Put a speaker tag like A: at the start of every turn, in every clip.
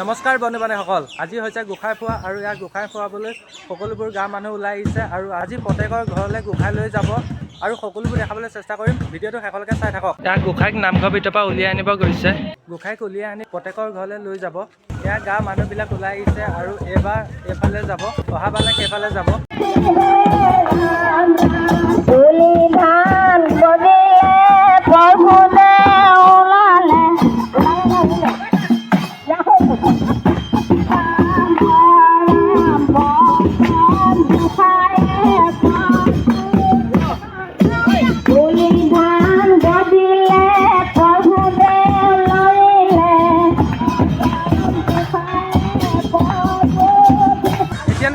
A: নমস্কাৰ বন্ধু বান্ধৱীসকল, আজি হৈছে গোঁসাই ফুৰা আৰু ইয়াক গোঁসাই ফুৰাবলৈ সকলোবোৰ গাঁৱৰ মানুহ ওলাই আহিছে আৰু আজি প্ৰত্যেকৰ ঘৰলৈ গোঁসাই লৈ যাব আৰু সকলোবোৰ দেখাবলৈ চেষ্টা কৰিম। ভিডিঅ'টো শেষলৈকে চাই থাকক। ইয়াক গোঁসাইক নামঘৰৰ ভিতৰৰ পৰা উলিয়াই আনিব গৈছে। গোঁসাইক উলিয়াই আনি প্ৰত্যেকৰ ঘৰলৈ লৈ যাব। ইয়াৰ গাঁৱৰ মানুহবিলাক ওলাই আহিছে আৰু এইবাৰ এইফালে যাব, অহাবাৰলৈ সেইফালে যাব।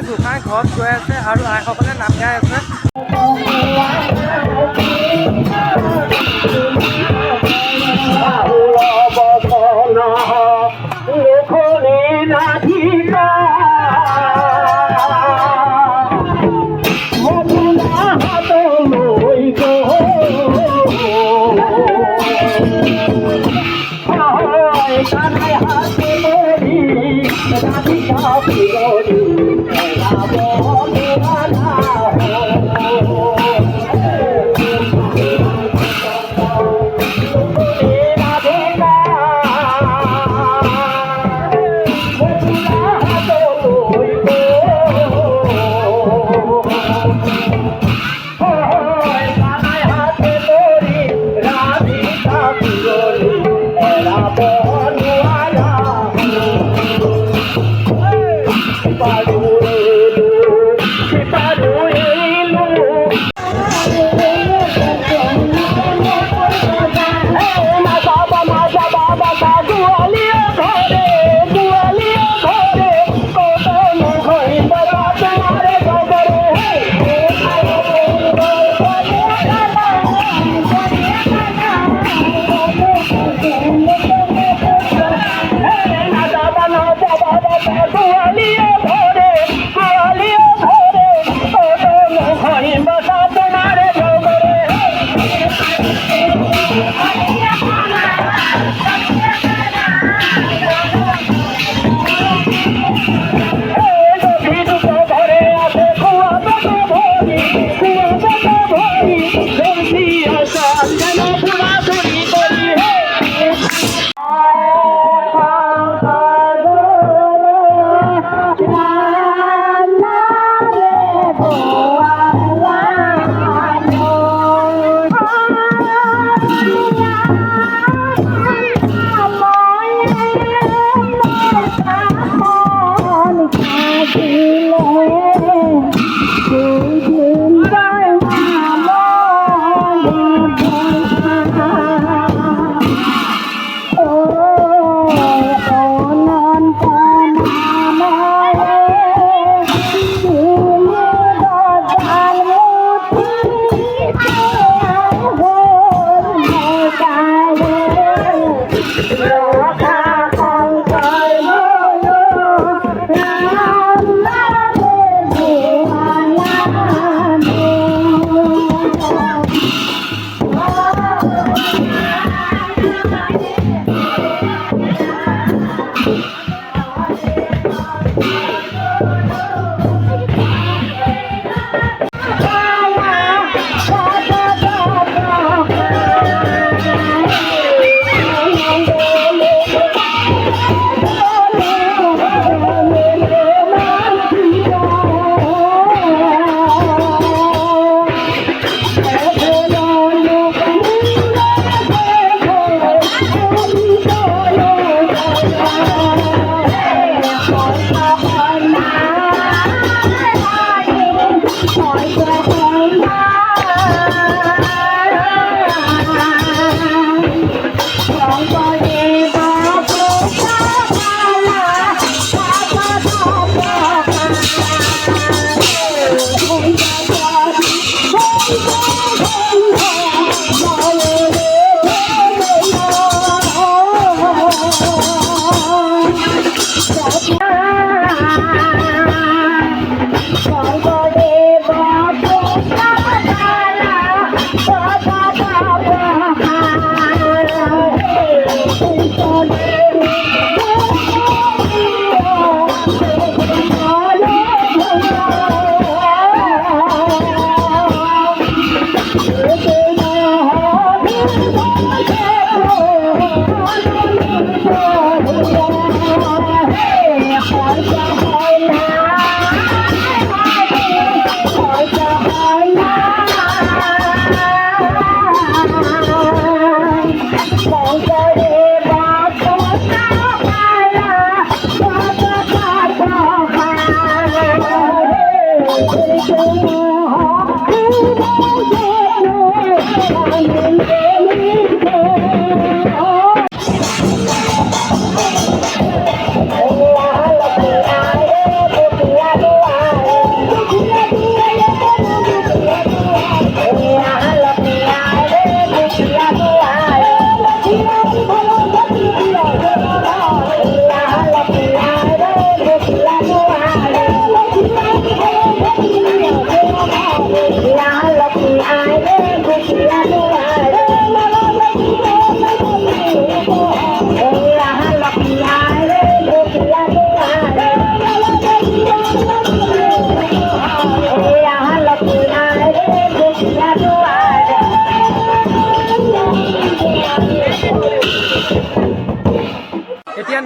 A: গোঁসাই ঘৰত গৈ আছে আৰু আইসকলে নাম গাই আছে।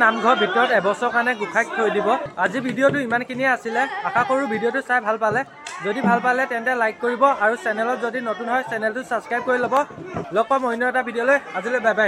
A: নামঘৰৰ ভিতৰত এবছৰৰ কাৰণে গোঁসাইক থৈ দিব। আজি ভিডিঅ'টো ইমানখিনিয়ে আছিলে। আশা কৰোঁ ভিডিঅ'টো চাই ভাল পালে। যদি ভাল পালে তেন্তে লাইক কৰিব আৰু চেনেলত যদি নতুন হয় চেনেলটো ছাবস্ক্ৰাইব কৰি ল'ব। লগ পাম অন্য এটা ভিডিঅ'লৈ। আজিলৈ বাই বাই।